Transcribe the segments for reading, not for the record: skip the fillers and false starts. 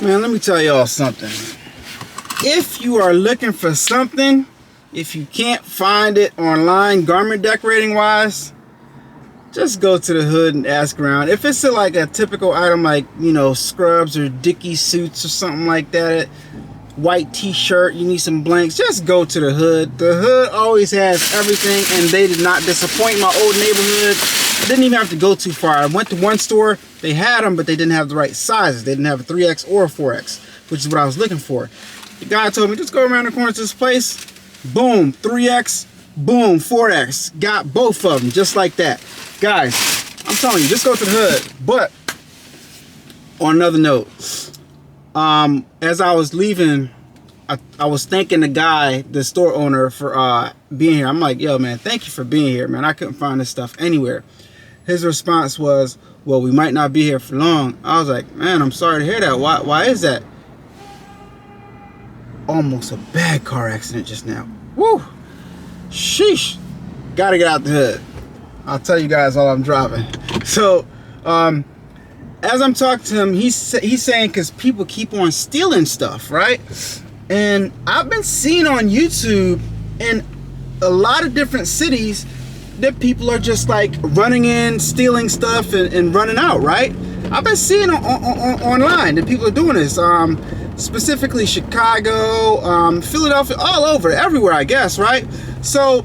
Man, let me tell y'all something. If you are looking for something, if you can't find it online, garment decorating wise, just go to the hood and ask around. If it's like a typical item like, you know, scrubs or Dickie suits or something like that, white t-shirt, you need some blanks, just go to the hood. The hood always has everything, and they did not disappoint. My old neighborhood, I didn't even have to go too far. I went to one store, they had them, but they didn't have the right sizes. They didn't have a 3X or a 4X, which is what I was looking for. The guy told me, just go around the corner to this place, boom, 3X, boom, 4X. Got both of them, just like that. Guys, I'm telling you, just go to the hood. But, on another note, as I was leaving, I was thanking the guy, the store owner, for being here. I'm like, yo, man, thank you for being here, man. I couldn't find this stuff anywhere. His response was, well, we might not be here for long. I was like, man, I'm sorry to hear that. Why is that? Almost a bad car accident just now. Woo! Sheesh! Gotta get out the hood. I'll tell you guys while I'm driving. So, as I'm talking to him, he's saying because people keep on stealing stuff, right? And I've been seeing on YouTube in a lot of different cities that people are just like running in, stealing stuff, and running out, right? I've been seeing online that people are doing this. Specifically Chicago, Philadelphia, all over, everywhere, I guess, right? So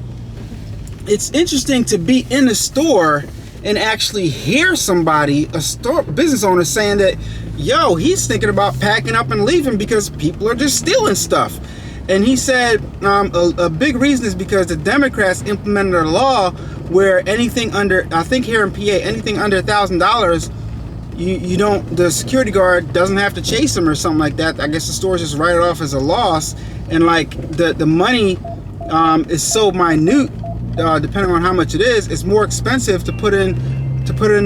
it's interesting to be in the store and actually hear somebody, a store business owner, saying that, yo, he's thinking about packing up and leaving because people are just stealing stuff. And he said a big reason is because the Democrats implemented a law where anything under, I think here in PA, anything under $1,000, you don't, the security guard doesn't have to chase them or something like that. I guess the stores just write it off as a loss, and like the money is so minute, depending on how much it is. It's more expensive to put in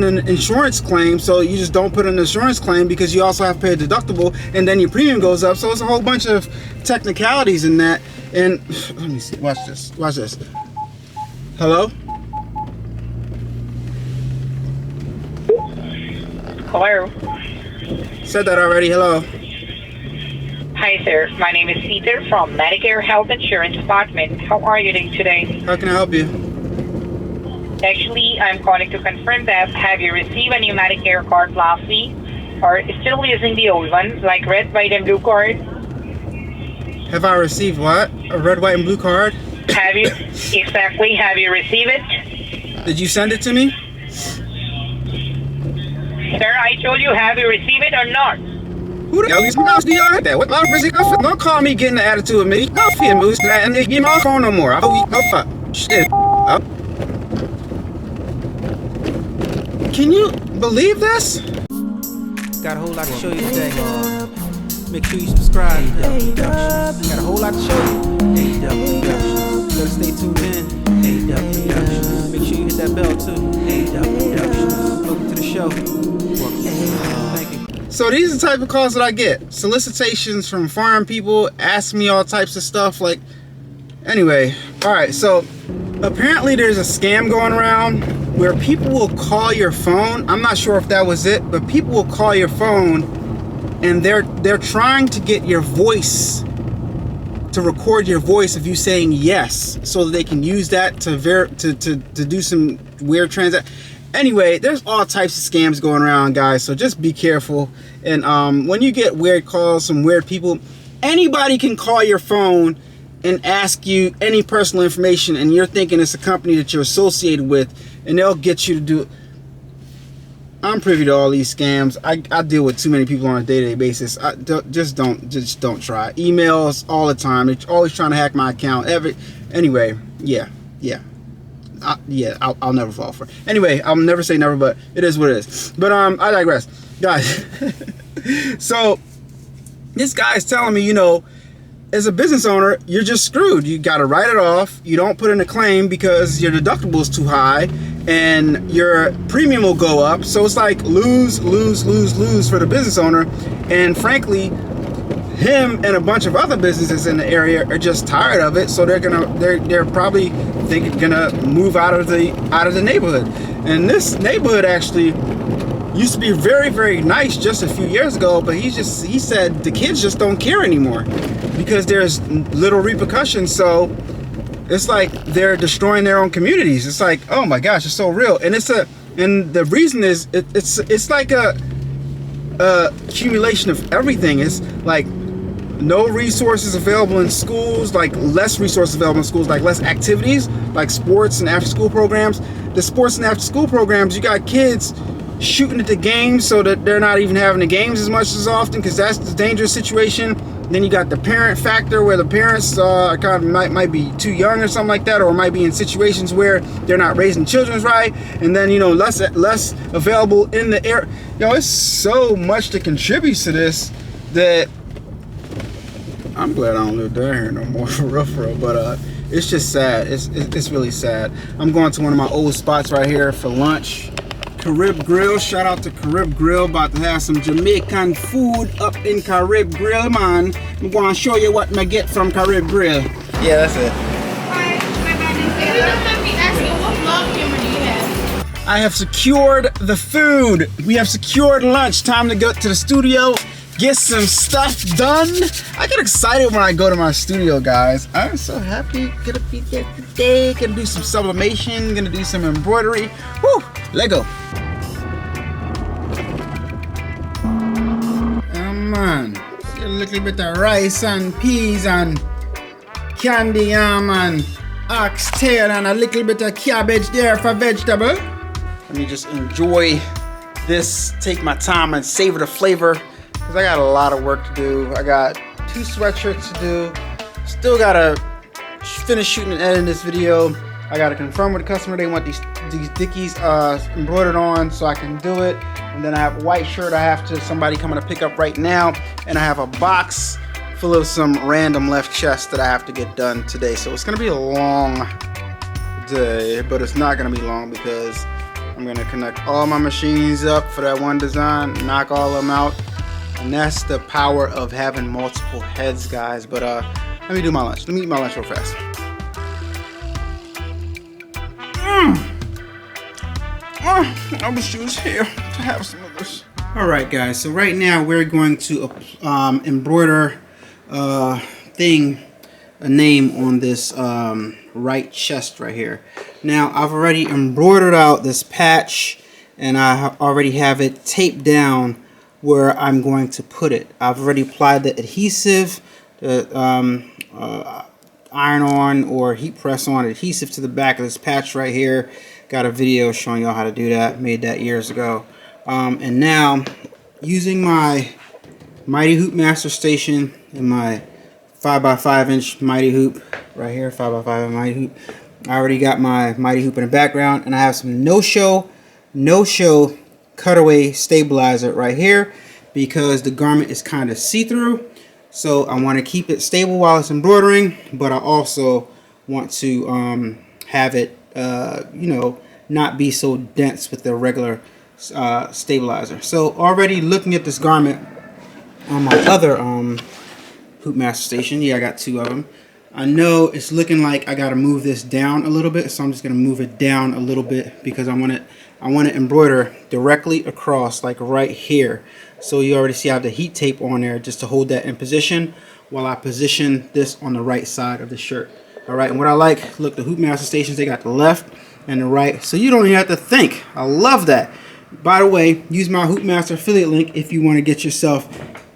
an insurance claim, so you just don't put in an insurance claim because you also have to pay a deductible, and then your premium goes up. So it's a whole bunch of technicalities in that. And let me see, watch this. Hello? Hello. Said that already. Hello. Hi, sir. My name is Peter from Medicare Health Insurance Department. How are you doing today? How can I help you? Actually, I'm calling to confirm that have you received a new Medicare card last week, or still using the old one, like red, white, and blue card? Have I received what? A red, white, and blue card? Have you? Exactly. Have you received it? Did you send it to me? Sir, I told you, have you received it or not? Who the hell is mouse do y'all like that? What the fuck is it? Don't call me getting the attitude with me. Go feed moose and give me my phone no more. I hope you go fuck. Shit. Can you believe this? Got a whole lot to show you today. Make sure you subscribe. A-Dubb Productions. Got a whole lot to show you. A-Dubb Productions. Better stay tuned in. A-Dubb Productions. Make sure you hit that bell too. A-Dubb Productions. Welcome to the show. Thank you. So these are the type of calls that I get. Solicitations from foreign people, asking me all types of stuff. Like, anyway, all right. So apparently there's a scam going around where people will call your phone. I'm not sure if that was it, but people will call your phone, and they're trying to get your voice, to record your voice of you saying yes, so that they can use that to do some weird transaction. Anyway, there's all types of scams going around, guys, so just be careful. And when you get weird calls from weird people, anybody can call your phone and ask you any personal information, and you're thinking it's a company that you're associated with, and they'll get you to do it. I'm privy to all these scams. I deal with too many people on a day-to-day basis. Just don't try. Emails all the time. They're always trying to hack my account. Anyway, yeah. I'll never fall for it. Anyway, I'll never say never, but it is what it is. But I digress, guys. So this guy's telling me, you know, as a business owner, you're just screwed. You got to write it off. You don't put in a claim because your deductible is too high, and your premium will go up. So it's like lose for the business owner. And frankly, him and a bunch of other businesses in the area are just tired of it, so they're probably gonna move out of the neighborhood. And this neighborhood actually used to be very, very nice just a few years ago, but he said the kids just don't care anymore because there's little repercussions. So it's like they're destroying their own communities. It's like, oh my gosh, it's so real. And the reason is it's like a accumulation of everything. It's like no resources available in schools, like less resources available in schools, like less activities, like sports and after school programs. The sports and after school programs, you got kids shooting at the games so that they're not even having the games as much as often, because that's the dangerous situation. Then you got the parent factor, where the parents kind of might be too young or something like that, or might be in situations where they're not raising children right. And then, you know, less available in the air. Yo, it's so much that contributes to this that I'm glad I don't live down here no more, for real. But it's just sad. It's really sad. I'm going to one of my old spots right here for lunch. Carib Grill. Shout out to Carib Grill. About to have some Jamaican food up in Carib Grill, man. I'm going to show you what I get from Carib Grill. Yeah, that's it. Hi, my bad. If you don't mind me asking, what vlog camera do you have? I have secured the food. We have secured lunch. Time to go to the studio, get some stuff done. I get excited when I go to my studio, guys. I'm so happy. Gonna be there today. Gonna do some sublimation. Gonna do some embroidery. Woo! Lego. Man, see a little bit of rice and peas and candy yam and oxtail and a little bit of cabbage there for vegetable. Let me just enjoy this, take my time and savor the flavor, because I got a lot of work to do. I got 2 sweatshirts to do. Still gotta finish shooting and editing this video. I gotta confirm with the customer they want these Dickies embroidered on so I can do it. And then I have a white shirt I have to somebody coming to pick up right now. And I have a box full of some random left chests that I have to get done today. So it's gonna be a long day, but it's not gonna be long because I'm gonna connect all my machines up for that one design, knock all of them out. And that's the power of having multiple heads, guys. But let me do my lunch. Let me eat my lunch real fast. I wish you was here to have some of this. Alright guys, so right now we're going to embroider a name on this right chest right here. Now I've already embroidered out this patch and I already have it taped down where I'm going to put it. I've already applied the adhesive, the iron on or heat press on adhesive to the back of this patch right here. Got a video showing y'all how to do that. Made that years ago. And now using my Mighty Hoop Master Station and my 5x5 inch Mighty Hoop right here, 5x5 Mighty Hoop. I already got my Mighty Hoop in the background, and I have some no-show cutaway stabilizer right here because the garment is kind of see-through. So I want to keep it stable while it's embroidering, but I also want to have it, you know, not be so dense with the regular stabilizer. So already looking at this garment on my other Hoop Master Station, yeah, I got 2 of them. I know it's looking like I got to move this down a little bit, so I'm just going to move it down a little bit because I want to embroider directly across, like right here. So you already see I have the heat tape on there just to hold that in position while I position this on the right side of the shirt. Alright, and what I like, look, the Hoop Master Stations, they got the left and the right, so you don't even have to think. I love that. By the way, use my Hoop Master affiliate link if you want to get yourself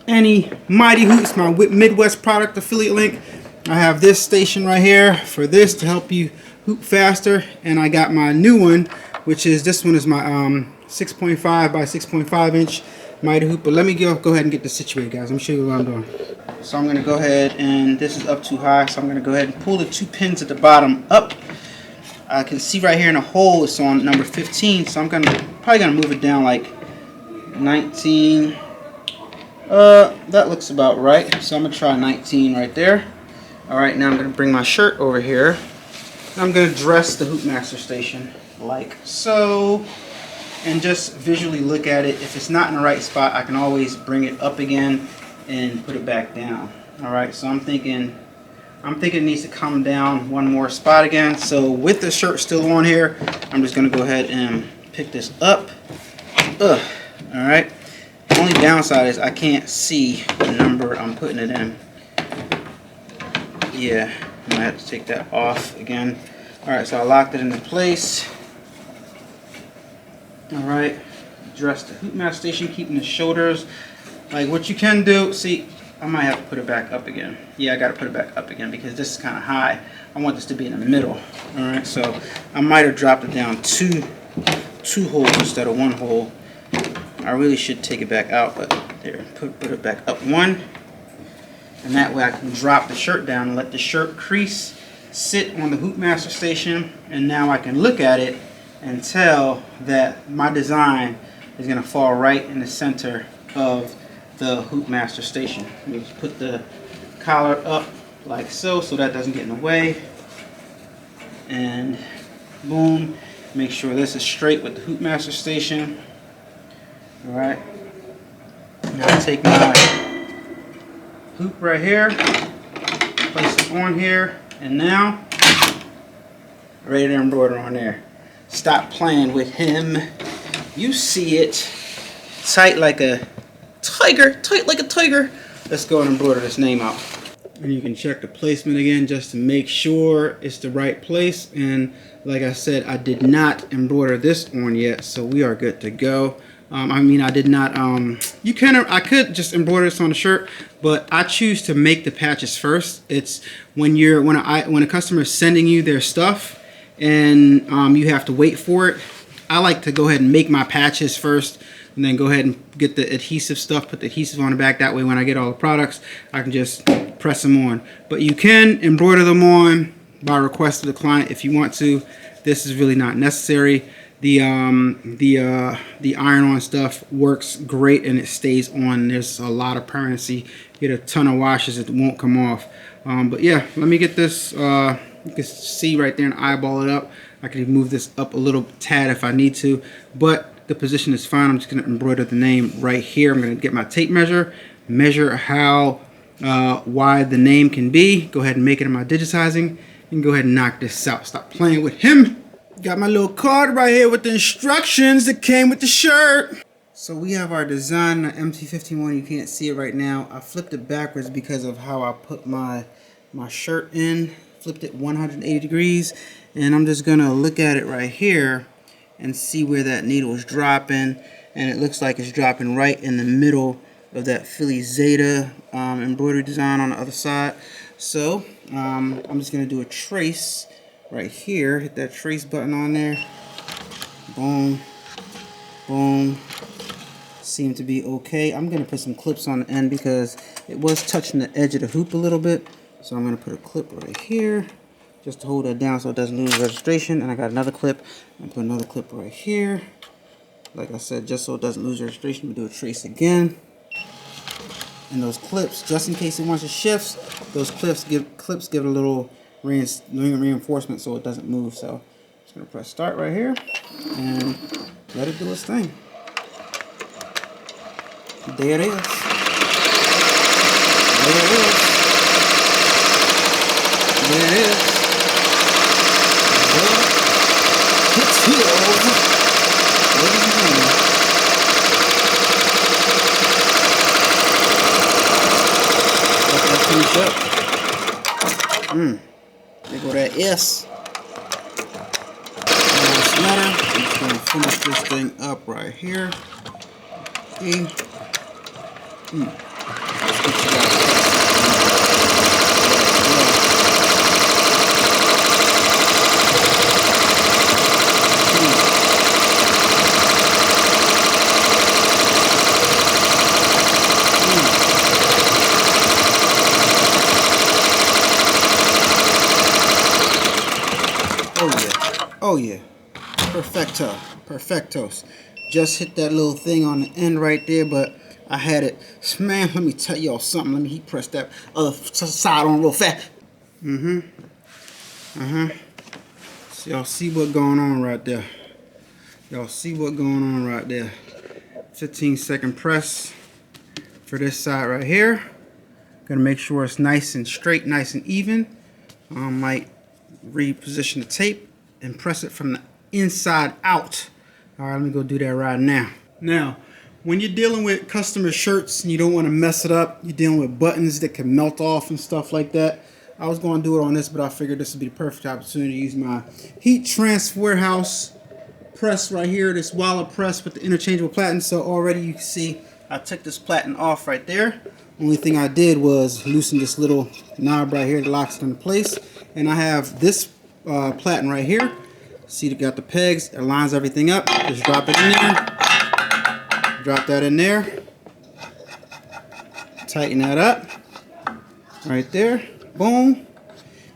any Mighty Hoops, my Midwest product affiliate link. I have this station right here for this to help you hoop faster, and I got my new one, which is, this one is my 6.5 by 6.5 inch Mighty Hoop. But let me go ahead and get this situated, guys. Let me show you what I'm doing. So I'm going to go ahead, and this is up too high, so I'm going to go ahead and pull the 2 pins at the bottom up. I can see right here in the hole it's on number 15, so I'm probably gonna move it down like 19. That looks about right, so I'm gonna try 19 right there. Alright, now I'm gonna bring my shirt over here. I'm gonna dress the Hoop Master Station like so, and just visually look at it. If it's not in the right spot, I can always bring it up again and put it back down. Alright, so I'm thinking it needs to come down one more spot again. So with the shirt still on here, I'm just gonna go ahead and pick this up. All right. The only downside is I can't see the number I'm putting it in. Yeah, I might have to take that off again. All right, so I locked it into place. All right, adjust the hoop master station, keeping the shoulders. Like what you can do, see, I might have to put it back up again. Yeah, I got to put it back up again because this is kind of high. I want this to be in the middle. All right, so I might have dropped it down two holes instead of one hole. I really should take it back out, but there, put it back up one. And that way I can drop the shirt down and let the shirt crease sit on the hoop master station. And now I can look at it and tell that my design is going to fall right in the center of the hoop master station. We just put the collar up like so that doesn't get in the way. And boom, make sure this is straight with the hoop master station. All right. Now I take my hoop right here, place it on here, and now ready to embroider on there. Stop playing with him. You see it. Tight like a tiger. Tight like a tiger. Let's go and embroider this name out. And you can check the placement again just to make sure it's the right place. And like I said, I did not embroider this on yet, so we are good to go. I mean, I did not. I could just embroider this on the shirt, but I choose to make the patches first. It's when a customer is sending you their stuff, and you have to wait for it. I like to go ahead and make my patches first, and then go ahead and get the adhesive stuff, put the adhesive on the back. That way, when I get all the products, I can just press them on. But you can embroider them on by request of the client if you want to. This is really not necessary. The iron-on stuff works great and it stays on. There's a lot of permanency. You get a ton of washes, it won't come off. But yeah, let me get this. You can see right there and eyeball it up. I can move this up a little tad if I need to, but the position is fine. I'm just going to embroider the name right here. I'm going to get my tape measure how wide the name can be. Go ahead and make it in my digitizing and go ahead and knock this out. Stop playing with him. Got my little card right here with the instructions that came with the shirt. So we have our design on MT51. You can't see it right now. I flipped it backwards because of how I put my shirt in. Flipped it 180 degrees. And I'm just going to look at it right here and see where that needle is dropping. And it looks like it's dropping right in the middle of that Philly Zeta embroidery design on the other side. So I'm just going to do a trace right here. Hit that trace button on there. Boom. Boom. Seem to be okay. I'm going to put some clips on the end because it was touching the edge of the hoop a little bit. So I'm going to put a clip right here just to hold that down so it doesn't lose registration. And I got another clip. I'm going to put another clip right here. Like I said, just so it doesn't lose registration, we'll do a trace again. And those clips, just in case it wants to shift, those clips give it a little reinforcement so it doesn't move. So I'm just going to press start right here and let it do its thing. There it is. There it is. There it is. It's healed. Ladies and gentlemen. Let that finish up. There go that S. Nice letter. I'm just going to finish this thing up right here. Okay. Let's get you guys. Oh yeah, perfecto, perfectos. Just hit that little thing on the end right there, but I had it. Man, let me tell y'all something. Let me heat press that other side on real fast. So y'all see what's going on right there. Y'all see what's going on right there. 15-second press for this side right here. Gonna make sure it's nice and straight, nice and even. Might reposition the tape and press it from the inside out. All right, let me go do that right now. Now, when you're dealing with customer shirts and you don't want to mess it up, you're dealing with buttons that can melt off and stuff like that. I was going to do it on this, but I figured this would be the perfect opportunity to use my heat transfer house press right here, this Walla press with the interchangeable platen. So already you can see I took this platen off right there. Only thing I did was loosen this little knob right here that locks it into place. And I have this platen right here. See, it got the pegs, it lines everything up. Just drop it in there. Drop that in there. Tighten that up. Right there. Boom.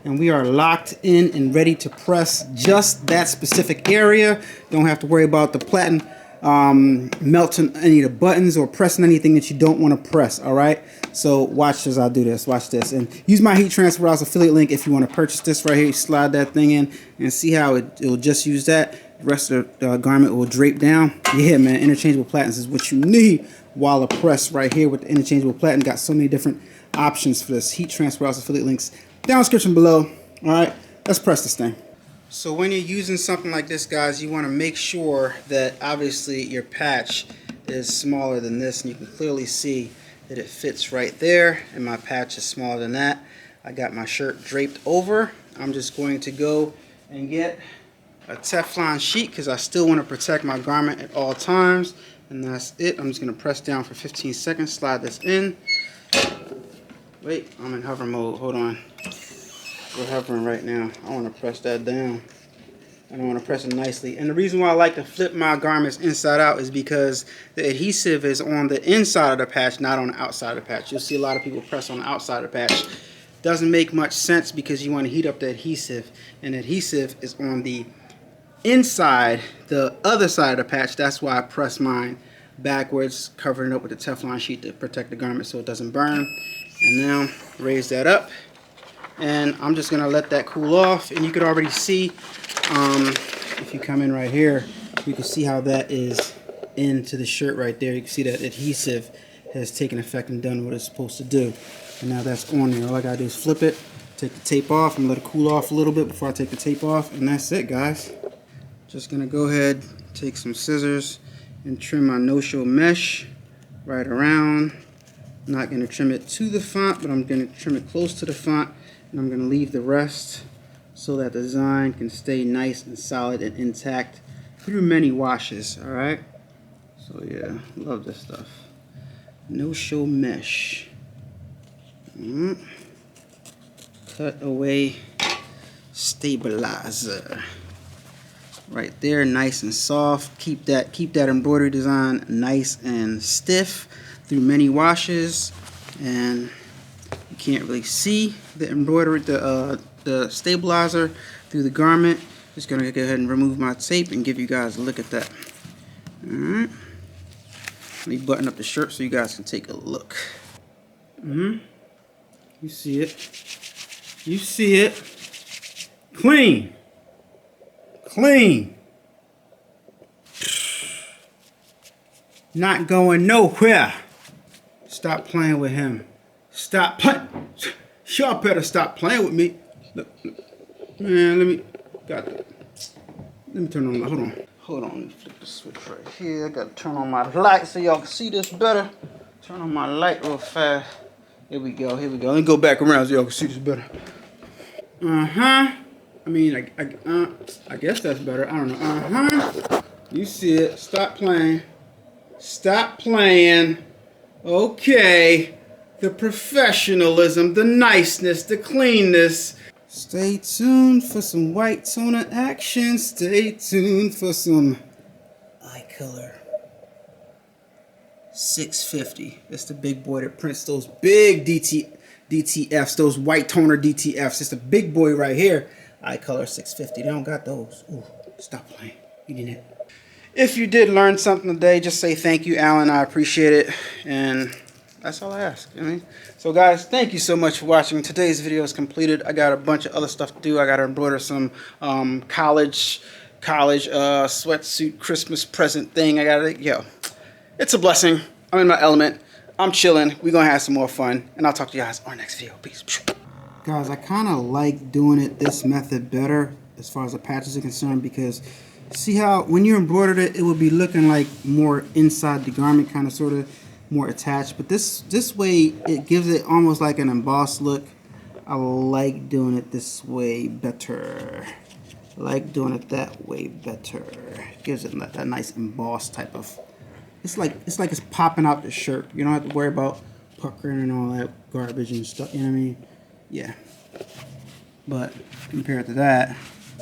And we are locked in and ready to press just that specific area. Don't have to worry about the platen melting any of the buttons or pressing anything that you don't want to press. All right, so watch as I do this. Watch this, and use my heat transfer house affiliate link if you want to purchase this right here. You slide that thing in and see how it will just use that. The rest of the garment will drape down. Yeah, man, interchangeable platens is what you need while a press right here with the interchangeable platen. Got so many different options for this. Heat transfer house affiliate links down in the description below. All right, let's press this thing. So when you're using something like this, guys, you want to make sure that obviously your patch is smaller than this, and you can clearly see that it fits right there, and my patch is smaller than that. I got my shirt draped over. I'm just going to go and get a Teflon sheet because I still want to protect my garment at all times, and that's it. I'm just going to press down for 15 seconds, slide this in. Wait, I'm in hover mode. Hold on. We're hovering right now. I want to press that down. I don't want to press it nicely. And the reason why I like to flip my garments inside out is because the adhesive is on the inside of the patch, not on the outside of the patch. You'll see a lot of people press on the outside of the patch. Doesn't make much sense because you want to heat up the adhesive, and the adhesive is on the inside, the other side of the patch. That's why I press mine backwards, covering it up with the Teflon sheet to protect the garment so it doesn't burn. And now raise that up. And I'm just gonna let that cool off, and you could already see if you come in right here, you can see how that is into the shirt right there. You can see that adhesive has taken effect and done what it's supposed to do, and now that's on there. All I gotta do is flip it, take the tape off, and let it cool off a little bit before I take the tape off, and that's it, guys. Just gonna go ahead, take some scissors and trim my no-show mesh right around. I'm not gonna trim it to the font, but I'm gonna trim it close to the font. And I'm going to leave the rest so that the design can stay nice and solid and intact through many washes. Alright? So yeah, love this stuff. No show mesh. Cut away stabilizer. Right there, nice and soft. Keep that embroidery design nice and stiff through many washes. And you can't really see the embroidery, the stabilizer through the garment. Just gonna go ahead and remove my tape and give you guys a look at that. Alright. Let me button up the shirt so you guys can take a look. You see it. You see it. Clean. Clean. Not going nowhere. Stop playing with him. Stop playing. Y'all better stop playing with me. Look, man, let me turn on. Hold on. Let me flip the switch right here. I gotta turn on my light so y'all can see this better. Turn on my light real fast. Here we go. Let me go back around so y'all can see this better. I mean, I guess that's better. I don't know. You see it. Stop playing. Stop playing. Okay. The professionalism, the niceness, the cleanness. Stay tuned for some white toner action. Stay tuned for some eye color. 650. It's the big boy that prints those big DTFs, those white toner DTFs. It's the big boy right here. Eye color 650. They don't got those. Ooh, stop playing. You need it. If you did learn something today, just say thank you, Alan. I appreciate it. And that's all I ask. I mean, so guys, thank you so much for watching. Today's video is completed. I got a bunch of other stuff to do. I got to embroider some college sweatsuit Christmas present thing. It's a blessing. I'm in my element. I'm chilling. We're gonna have some more fun, and I'll talk to you guys on our next video. Peace. Guys, I kind of like doing it this method better as far as the patches are concerned, because See how when you embroidered it, it would be looking like more inside the garment, kind of sort of more attached. But this way, it gives it almost like an embossed look. I like doing it this way better. I like doing it that way better. It gives it that nice embossed type of. It's like it's popping out the shirt. You don't have to worry about puckering and all that garbage and stuff. You know what I mean? Yeah. But compared to that,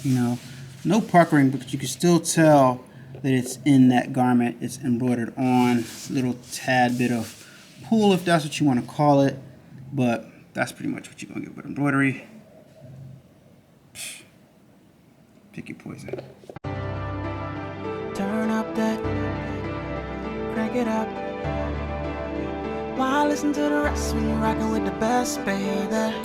you know, no puckering, because you can still tell that it's in that garment. It's embroidered on. Little tad bit of pull, if that's what you want to call it. But that's pretty much what you're gonna get with embroidery. Pick your poison. Turn up that, crank it up. Why listen to the rest when you're rocking with the best, baby?